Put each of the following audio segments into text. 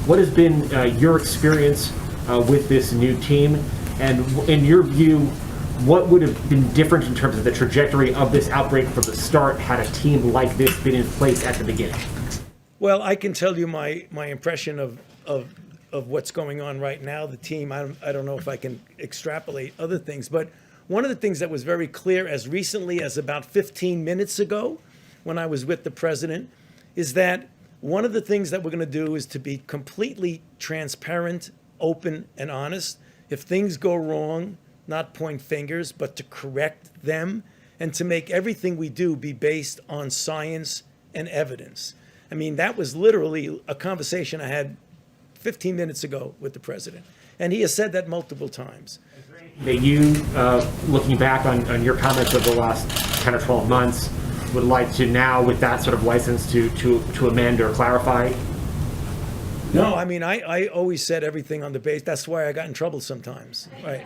what has been your experience with this new team? And in your view, what would have been different in terms of the trajectory of this outbreak from the start had a team like this been in place at the beginning? Well, I can tell you my impression of what's going on right now. The team, I don't know if I can extrapolate other things, but one of the things that was very clear as recently as about 15 minutes ago when I was with the president is that one of the things that we're going to do is to be completely transparent, open, and honest. If things go wrong, not point fingers, but to correct them and to make everything we do be based on science and evidence. I mean, that was literally a conversation I had 15 minutes ago with the president. And he has said that multiple times. That you, looking back on your comments over the last 10 or 12 months, would like to now, with that sort of license, to amend or clarify? No, I mean, I always said everything on the base. That's why I got in trouble sometimes. Right.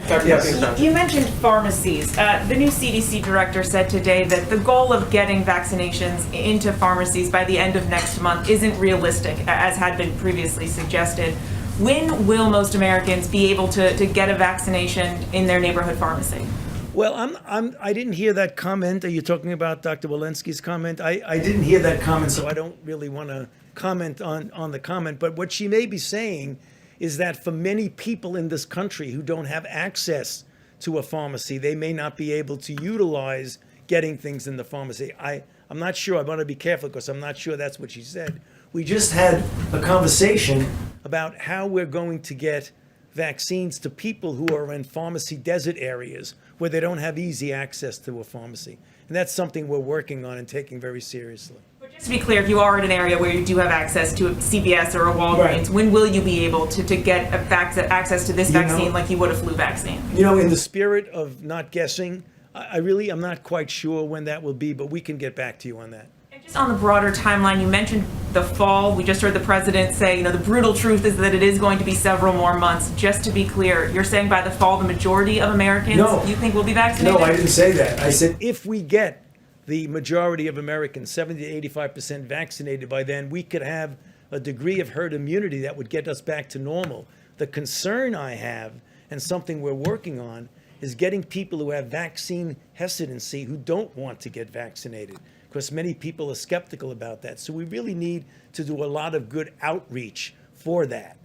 Yes. You mentioned pharmacies. The new CDC director said today that the goal of getting vaccinations into pharmacies by the end of next month isn't realistic, as had been previously suggested. When will most Americans be able to get a vaccination in their neighborhood pharmacy? Well, I didn't hear that comment. Are you talking about Dr. Walensky's comment? I didn't hear that comment, so I don't really want to comment on the comment. But what she may be saying is that for many people in this country who don't have access to a pharmacy, they may not be able to utilize getting things in the pharmacy. I'm not sure. I want to be careful because I'm not sure that's what she said. We just had a conversation about how we're going to get vaccines to people who are in pharmacy desert areas where they don't have easy access to a pharmacy. And that's something we're working on and taking very seriously. But just to be clear, if you are in an area where you do have access to a CVS or a Walgreens, right, when will you be able to get access to this vaccine like you would a flu vaccine? In the spirit of not guessing, I'm not quite sure when that will be, but we can get back to you on that. And just on the broader timeline, you mentioned the fall. We just heard the president say, the brutal truth is that it is going to be several more months. Just to be clear, you're saying by the fall, the majority of Americans you think will be vaccinated? No, I didn't say that. I said if we get the majority of Americans, 70 to 85% vaccinated by then, we could have a degree of herd immunity that would get us back to normal. The concern I have, and something we're working on, is getting people who have vaccine hesitancy who don't want to get vaccinated, because many people are skeptical about that. So we really need to do a lot of good outreach for that.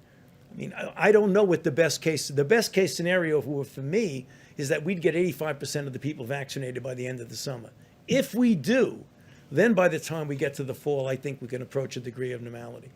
I mean, I don't know what the best case scenario for me is that we'd get 85% of the people vaccinated by the end of the summer. If we do, then by the time we get to the fall, I think we can approach a degree of normality.